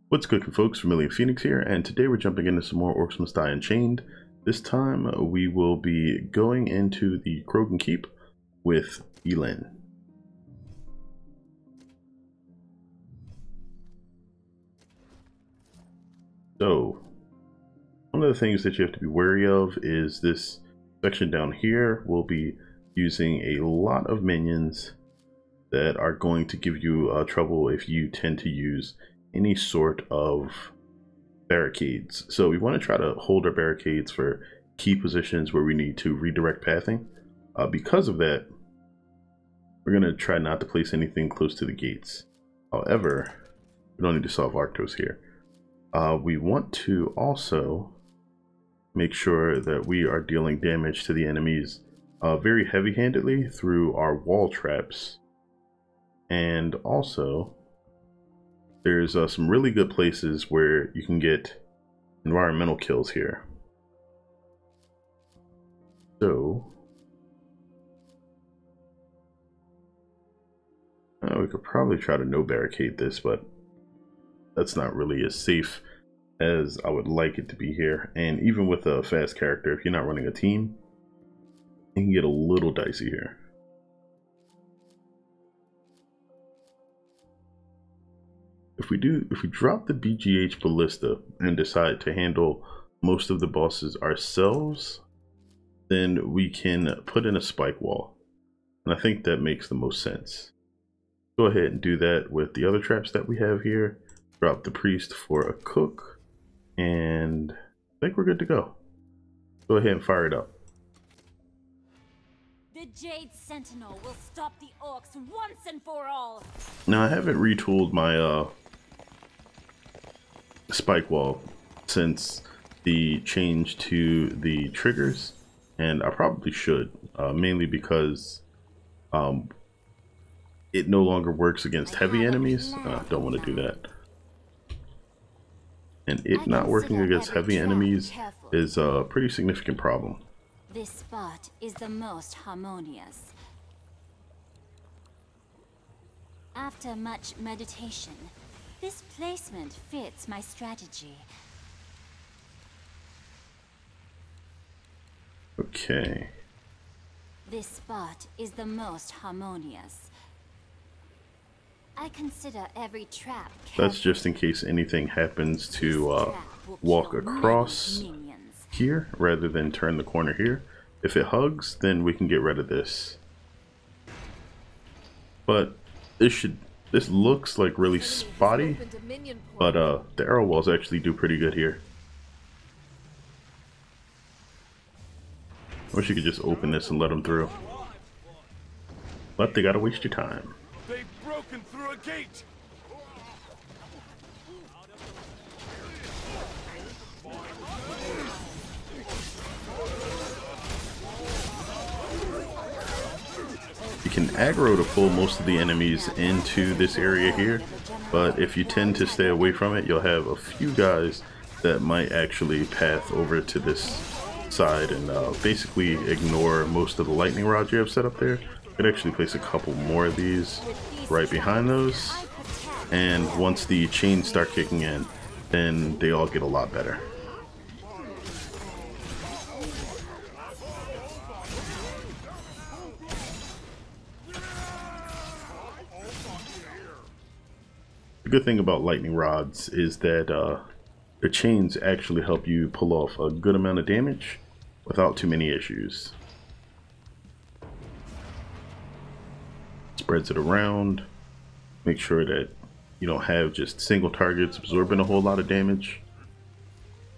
What's cooking, folks? Vermillion Phoenix here, and today we're jumping into some more Orcs Must Die Unchained. This time we will be going into the Crogon Keep with Yi-Lin. So, one of the things that you have to be wary of is this section down here will be using a lot of minions that are going to give you trouble if you tend to use any sort of barricades. So we want to try to hold our barricades for key positions where we need to redirect pathing. Because of that, we're going to try not to place anything close to the gates. However, we don't need to solve Arctos here. We want to also make sure that we are dealing damage to the enemies very heavy-handedly through our wall traps. And also, there's some really good places where you can get environmental kills here. So, we could probably try to no barricade this, but that's not really as safe as I would like it to be here. And even with a fast character, if you're not running a team, it can get a little dicey here. If we drop the BGH Ballista and decide to handle most of the bosses ourselves, then we can put in a spike wall. And I think that makes the most sense. Go ahead and do that with the other traps that we have here. Drop the priest for a cook, and I think we're good to go. Go ahead and fire it up. The Jade Sentinel will stop the Orcs once and for all. Now I haven't retooled my spike wall since the change to the triggers, and I probably should, mainly because it no longer works against heavy enemies. Don't want to do that. And it not working against heavy enemies is a pretty significant problem. This spot is the most harmonious. After much meditation, this placement fits my strategy. Okay. This spot is the most harmonious. I consider every trap carefully. That's just in case anything happens to walk across here rather than turn the corner here. If it hugs, then we can get rid of this. But this looks like really spotty, but the arrow walls actually do pretty good here. I wish you could just open this and let them through. But they gotta waste your time. They've broken through a gate. You can aggro to pull most of the enemies into this area here, but if you tend to stay away from it, you'll have a few guys that might actually path over to this side and basically ignore most of the lightning rods you have set up there. You could actually place a couple more of these right behind those, and once the chains start kicking in, then they all get a lot better. The good thing about lightning rods is that the chains actually help you pull off a good amount of damage without too many issues. Spreads it around, make sure that you don't have just single targets absorbing a whole lot of damage.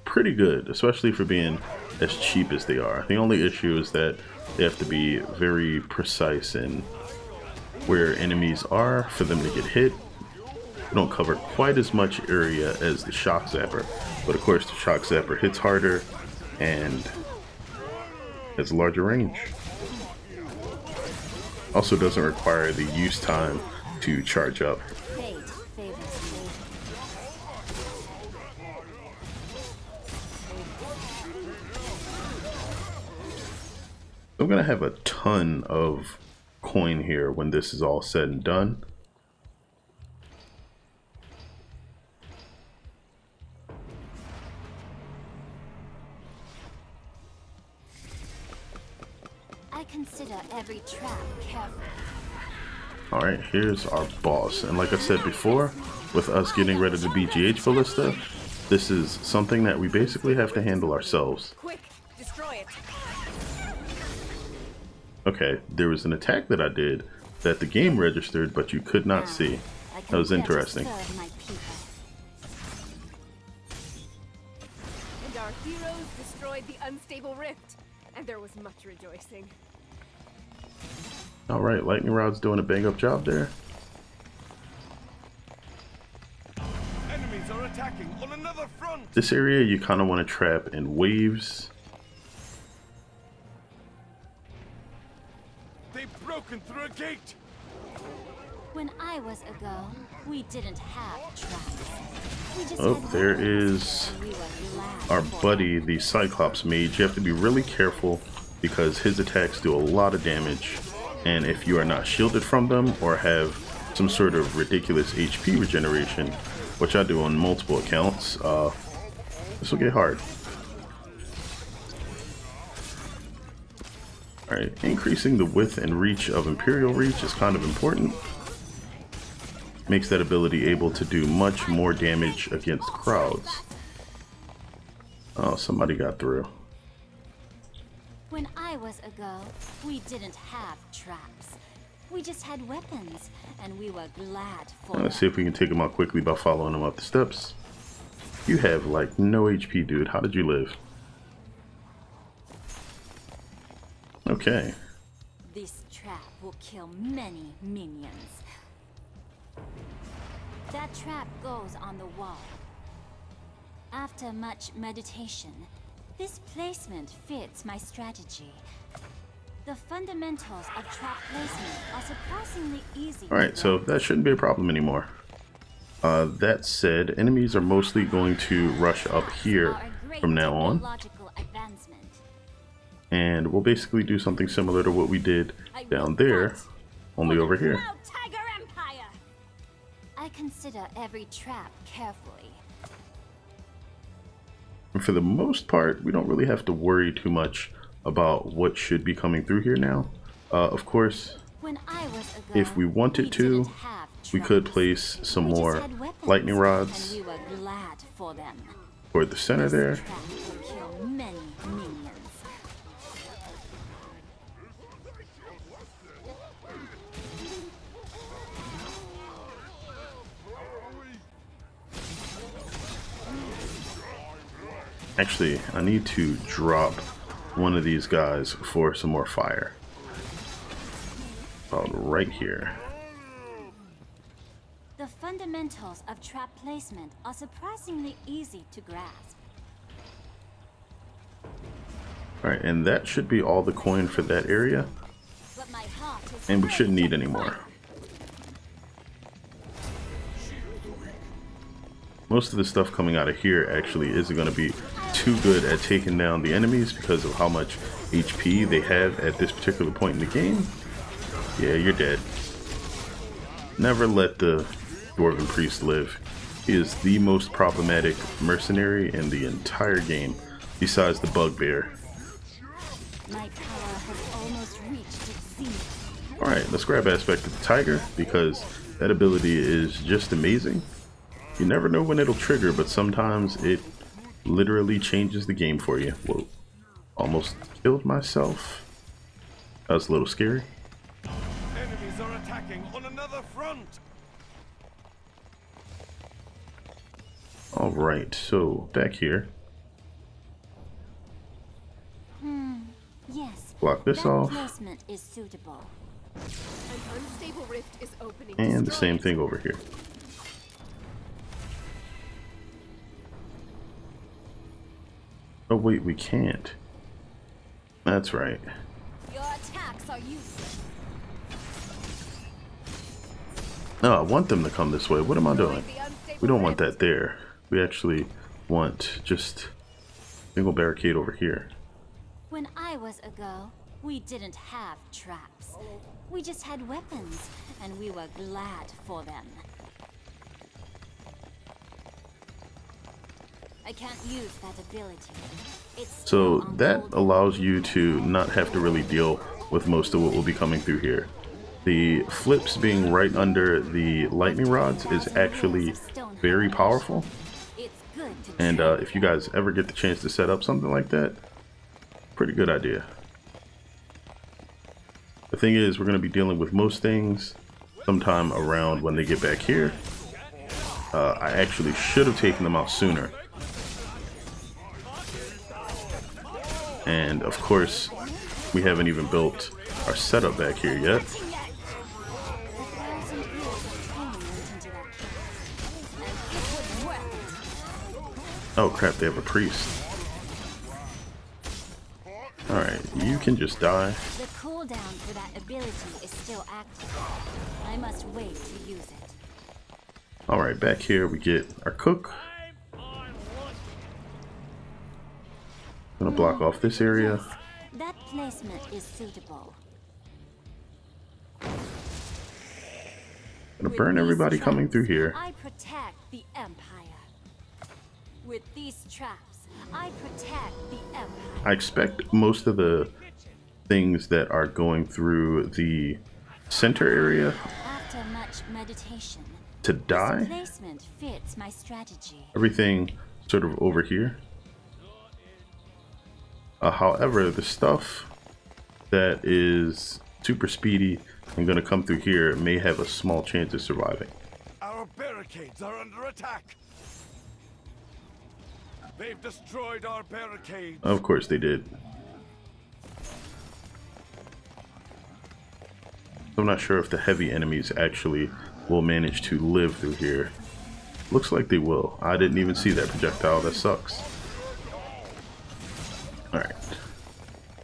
Pretty good, especially for being as cheap as they are. The only issue is that they have to be very precise in where enemies are for them to get hit. They don't cover quite as much area as the shock zapper, but of course the shock zapper hits harder and has a larger range. Also doesn't require the use time to charge up. I'm gonna have a ton of coin here when this is all said and done. consider every trap carefully. Alright, here's our boss. And like I said before, with us getting rid of the BGH ballista, this is something that we basically have to handle ourselves. Quick, destroy it. Okay, there was an attack that I did that the game registered, but you could not see. That was interesting. And our heroes destroyed the unstable rift, and there was much rejoicing. Alright, Lightning Rod's doing a bang-up job there. Enemies are attacking on another front. This area you kind of want to trap in waves. They've broken through a gate. When I was a girl, we didn't have traps. We just Oh, had there weapons, is and we were glad our for buddy, them. the Cyclops Mage. You have to be really careful because his attacks do a lot of damage. And if you are not shielded from them or have some sort of ridiculous HP regeneration, which I do on multiple accounts, this will get hard. Alright, increasing the width and reach of Imperial Reach is kind of important. Makes that ability able to do much more damage against crowds. Oh, somebody got through. When I was a girl, we didn't have traps. We just had weapons, and we were glad for them. Let's see if we can take him out quickly by following him up the steps. You have like no HP, dude. How did you live? Okay. This trap will kill many minions. That trap goes on the wall. After much meditation, this placement fits my strategy. The fundamentals of trap placement are surprisingly easy. Alright, so that shouldn't be a problem anymore. That said, enemies are mostly going to rush up here from now on. And we'll basically do something similar to what we did down there, only over here. I consider every trap carefully. And for the most part, we don't really have to worry too much about what should be coming through here now. Of course, When I was a girl, if we wanted to, didn't have we could traps. place some We just more had weapons, lightning rods and we were glad for them. toward the center This there. trap will kill many minions. Actually, I need to drop one of these guys for some more fire. About right here. The fundamentals of trap placement are surprisingly easy to grasp. Alright, and that should be all the coin for that area. But my heart is And we shouldn't ready need to any more. fight. Most of the stuff coming out of here actually isn't going to be too good at taking down the enemies because of how much HP they have at this particular point in the game. Yeah, you're dead. Never let the Dwarven Priest live. He is the most problematic mercenary in the entire game, besides the Bugbear. My power has almost reached its zenith. Alright, let's grab Aspect of the Tiger, because that ability is just amazing. You never know when it'll trigger, but sometimes it literally changes the game for you. Whoa. Almost killed myself. That was a little scary. Enemies are attacking on another front. Alright, so back here. Yes. Block this that off. placement is suitable. An unstable rift is opening. And the Destroy same it. thing over here. Oh wait, we can't. That's right. Your attacks are useless. No, I want them to come this way. What am I doing? The unstable We don't want rift. that there. We actually want just a single barricade over here. When I was a girl, we didn't have traps. We just had weapons, and we were glad for them. I can't use that ability. It's So still on that hold. allows you to not have to really deal with most of what will be coming through here. The flips being right under the lightning rods is actually very powerful. It's good to And try. if you guys ever get the chance to set up something like that, pretty good idea. The thing is, we're going to be dealing with most things sometime around when they get back here. I actually should have taken them out sooner. And of course, we haven't even built our setup back here yet. Oh crap, they have a priest. Alright, you can just die. The cooldown for that ability is still active. I must wait to use it. Alright, back here we get our cook. Gonna block off this area. That placement is suitable. Gonna burn everybody coming through here. I protect the Empire. With these traps, I protect the Empire. I expect most of the things that are going through the center area After much meditation, to this die. placement fits my strategy. Everything sort of over here. However, the stuff that is super speedy and going to come through here may have a small chance of surviving. Our barricades are under attack. They've destroyed our barricades. Of course they did. I'm not sure if the heavy enemies actually will manage to live through here. Looks like they will. I didn't even see that projectile. That sucks. Alright.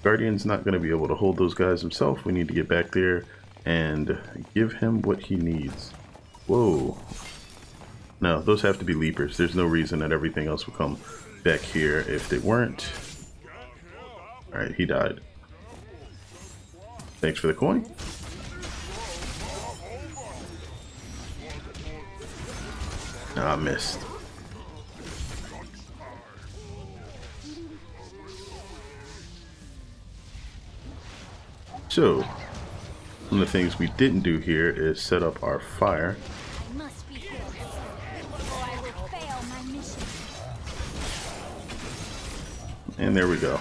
Guardian's not going to be able to hold those guys himself. We need to get back there and give him what he needs. Whoa. No, those have to be leapers. There's no reason that everything else would come back here if they weren't. Alright, he died. Thanks for the coin. Ah, I missed. So, one of the things we didn't do here is set up our fire. I must be good, or I will fail my mission. And there we go.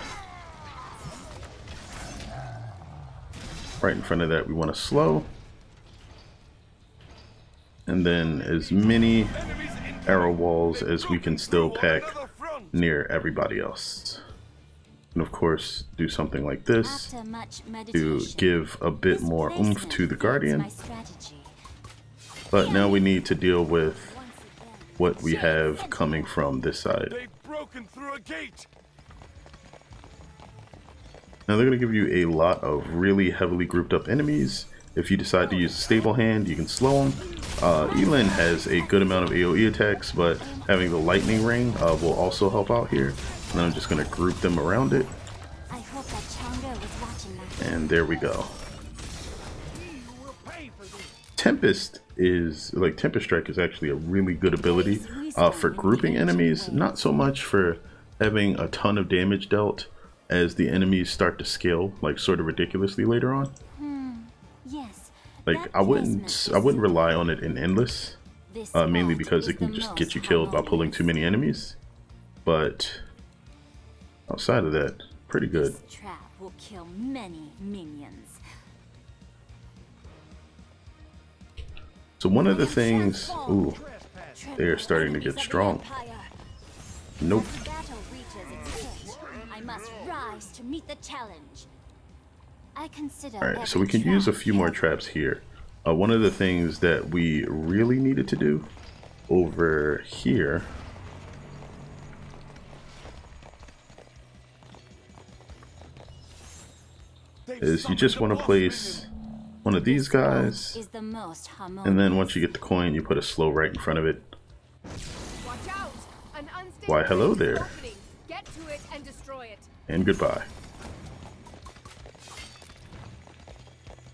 Right in front of that we want to slow. And then as many arrow walls as we can still pack near everybody else. And of course do something like this After much to meditation, give a bit more oomph to the Guardian. my strategy. But now we need to deal with Once again, what we have coming from this side. They've broken through a gate. Now they're going to give you a lot of really heavily grouped up enemies. If you decide to use a stable hand, you can slow them. Yi-Lin has a good amount of AoE attacks, but having the lightning ring will also help out here. And I'm just going to group them around it. I hope that Changa was watching that. And there we go. Tempest Strike is actually a really good ability for grouping enemies. Not so much for having a ton of damage dealt as the enemies start to scale like sort of ridiculously later on. Yes. Like that I wouldn't placement rely on it in endless, This mainly vault because is it can the just get most you killed by pulling too many enemies. But outside of that, pretty good. This trap will kill many minions. So one of the things, ooh, they are starting to get strong. Nope. As the battle reaches its pitch, I must rise to meet the challenge. I consider Alright, so we can use a few more traps here. One of the things that we really needed to do over here is you just want to place one of these guys, is the most and then once you get the coin, you put a slow right in front of it. Watch out! An unstable Why, hello rift is there. opening. Get to it and destroy it. And goodbye.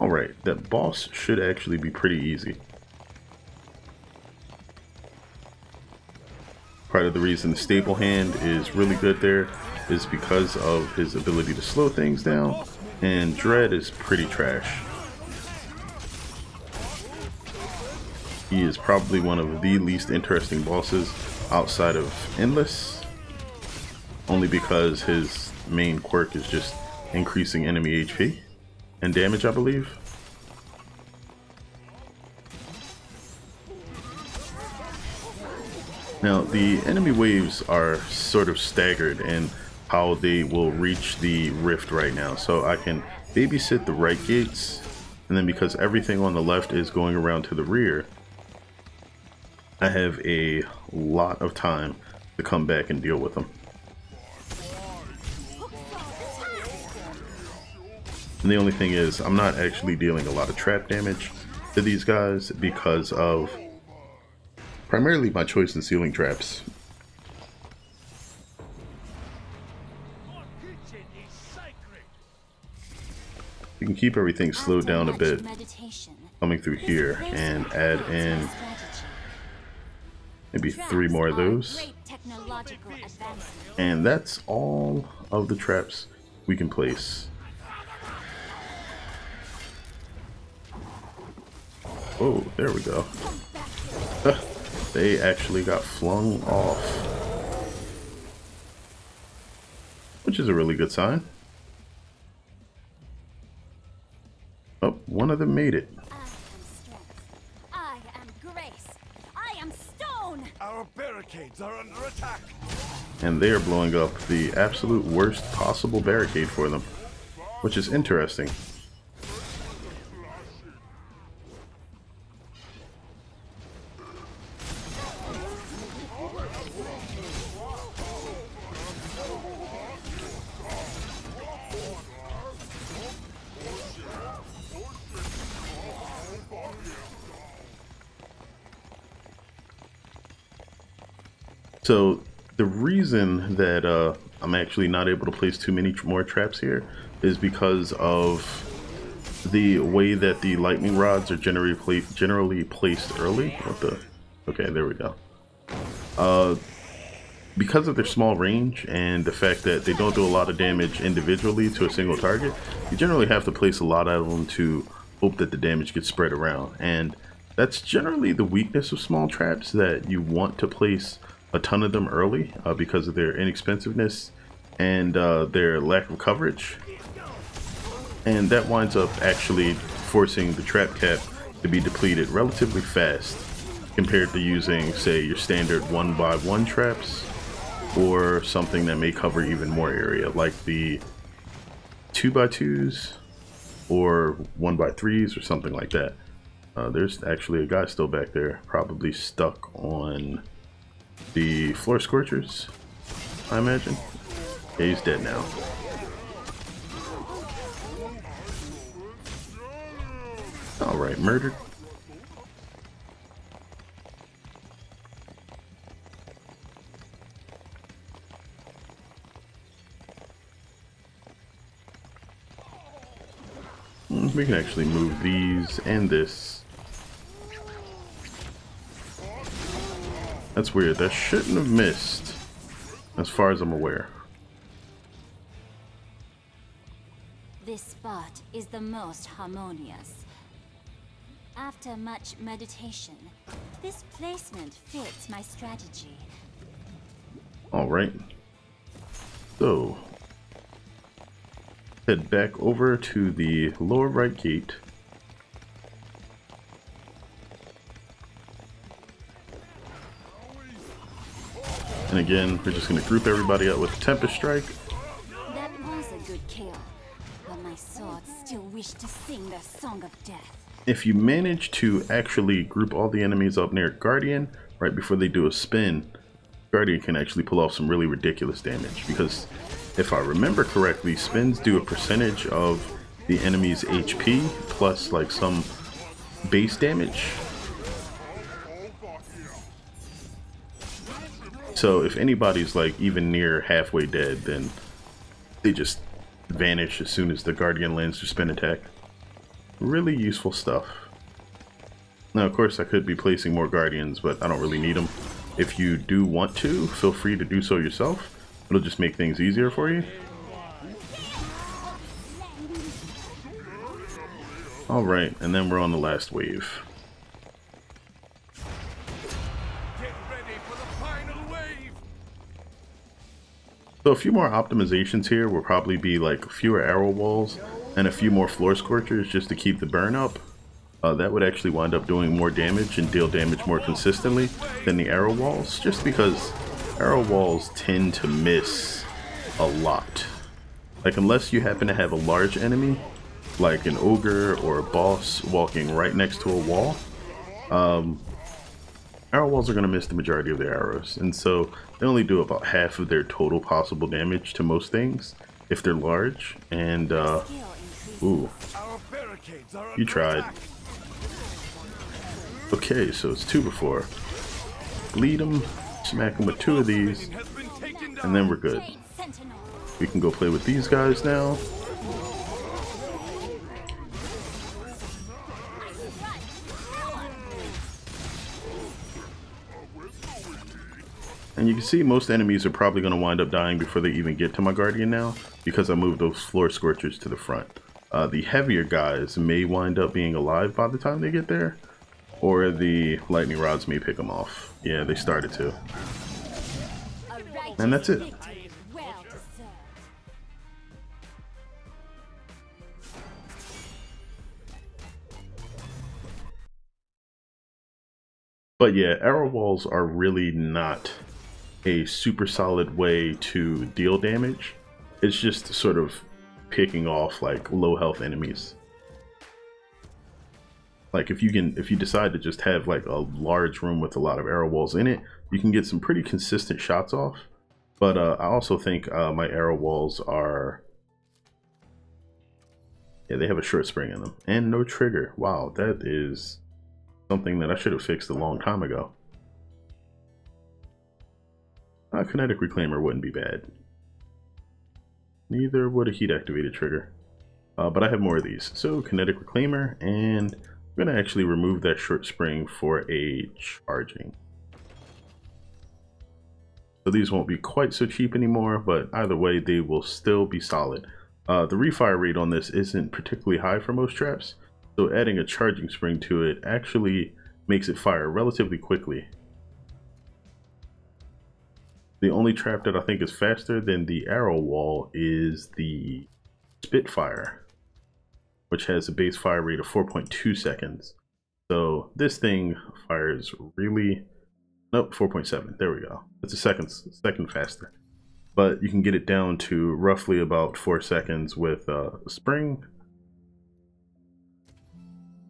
Alright, that boss should actually be pretty easy. Part of the reason the staple hand is really good there is because of his ability to slow things down, and Dread is pretty trash. He is probably one of the least interesting bosses outside of Endless, only because his main quirk is just increasing enemy HP and damage, I believe. Now, the enemy waves are sort of staggered in how they will reach the rift right now. So I can babysit the right gates, and then because everything on the left is going around to the rear, I have a lot of time to come back and deal with them. And the only thing is, I'm not actually dealing a lot of trap damage to these guys because of primarily my choice in ceiling traps. You can keep everything slowed down a bit coming through here and add in maybe 3 more of those. And that's all of the traps we can place. Oh, there we go. They actually got flung off, which is a really good sign. Oh, one of them made it. I am grace. I am stone. Our barricades are under attack. And they are blowing up the absolute worst possible barricade for them, which is interesting. So the reason that I'm actually not able to place too many more traps here is because of the way that the lightning rods are generally placed early. Okay, there we go. Because of their small range and the fact that they don't do a lot of damage individually to a single target, you generally have to place a lot of them to hope that the damage gets spread around. And that's generally the weakness of small traps, that you want to place a ton of them early because of their inexpensiveness and their lack of coverage, and that winds up actually forcing the trap cap to be depleted relatively fast compared to using, say, your standard 1x1 traps or something that may cover even more area, like the 2x2s or 1x3s or something like that. There's actually a guy still back there, probably stuck on the floor scorchers, I imagine. Yeah, he's dead now. Alright, murdered. We can actually move these and this. That's weird. That shouldn't have missed, as far as I'm aware. This spot is the most harmonious. After much meditation, this placement fits my strategy. Alright. So, head back over to the lower right gate. And again, we're just going to group everybody up with Tempest Strike. That was a good kill, but my sword still wished to sing the song of death. If you manage to actually group all the enemies up near Guardian right before they do a spin, Guardian can actually pull off some really ridiculous damage, because if I remember correctly, spins do a percentage of the enemy's HP plus like some base damage. So if anybody's like even near halfway dead, then they just vanish as soon as the Guardian lands their spin attack. Really useful stuff. Now, of course, I could be placing more Guardians, but I don't really need them. if you do want to, feel free to do so yourself. It'll just make things easier for you. Alright, and then we're on the last wave. Get ready for the final wave. So a few more optimizations here will probably be like fewer arrow walls and a few more floor scorchers just to keep the burn up. That would actually wind up doing more damage and deal damage more consistently than the arrow walls, just because arrow walls tend to miss a lot. Like, unless you happen to have a large enemy, like an ogre or a boss walking right next to a wall, arrow walls are going to miss the majority of their arrows, and so they only do about half of their total possible damage to most things if they're large. And ooh, you tried. Okay, so it's 2 before. Bleed them, smack them with 2 of these, and then we're good. We can go play with these guys now. And you can see most enemies are probably going to wind up dying before they even get to my Guardian now, because I moved those floor scorchers to the front. The heavier guys may wind up being alive by the time they get there, or the lightning rods may pick them off. Yeah, they started to. And that's it. But yeah, arrow walls are really not a super solid way to deal damage. It's just sort of picking off like low health enemies. Like if you decide to just have like a large room with a lot of arrow walls in it, you can get some pretty consistent shots off. But I also think my arrow walls are, yeah, they have a short spring in them and no trigger. Wow, that is something that I should have fixed a long time ago. A kinetic reclaimer wouldn't be bad. Neither would a heat activated trigger. But I have more of these. So kinetic reclaimer, and I'm going to actually remove that short spring for a charging. So these won't be quite so cheap anymore, but either way they will still be solid. The refire rate on this isn't particularly high for most traps, so adding a charging spring to it actually makes it fire relatively quickly. The only trap that I think is faster than the arrow wall is the Spitfire, which has a base fire rate of 4.2 seconds. So this thing fires really, nope, 4.7. There we go. It's a second faster. But you can get it down to roughly about 4 seconds with a spring.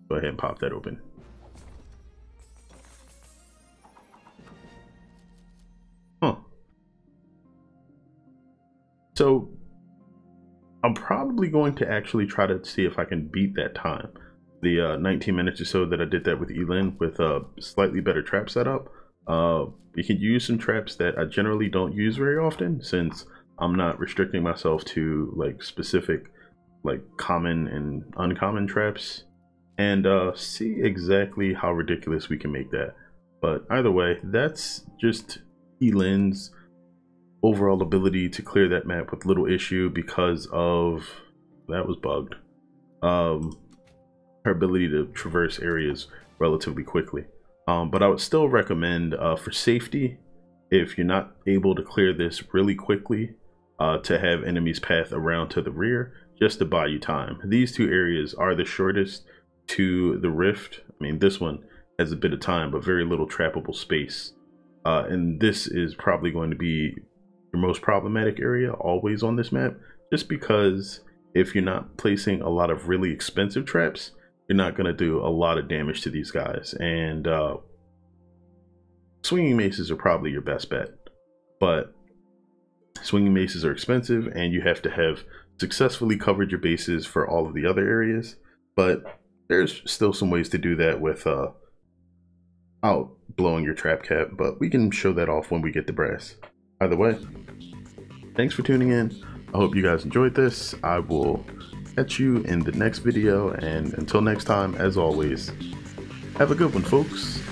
Go ahead and pop that open. Huh. So I'm probably going to actually try to see if I can beat that time. The 19 minutes or so that I did that with Yi-Lin with a slightly better trap setup. We can use some traps that I generally don't use very often, since I'm not restricting myself to like specific like common and uncommon traps, and see exactly how ridiculous we can make that. But either way, that's just Yi-Lin's overall ability to clear that map with little issue because of, that was bugged, her ability to traverse areas relatively quickly. But I would still recommend, for safety, if you're not able to clear this really quickly, to have enemies path around to the rear, just to buy you time. These two areas are the shortest to the rift. I mean, this one has a bit of time, but very little trappable space. And this is probably going to be your most problematic area always on this map, just because if you're not placing a lot of really expensive traps, you're not going to do a lot of damage to these guys. And swinging maces are probably your best bet, but swinging maces are expensive and you have to have successfully covered your bases for all of the other areas. But there's still some ways to do that without blowing your trap cap, but we can show that off when we get the brass. Either way, thanks for tuning in. I hope you guys enjoyed this. I will catch you in the next video, and until next time, as always, have a good one, folks.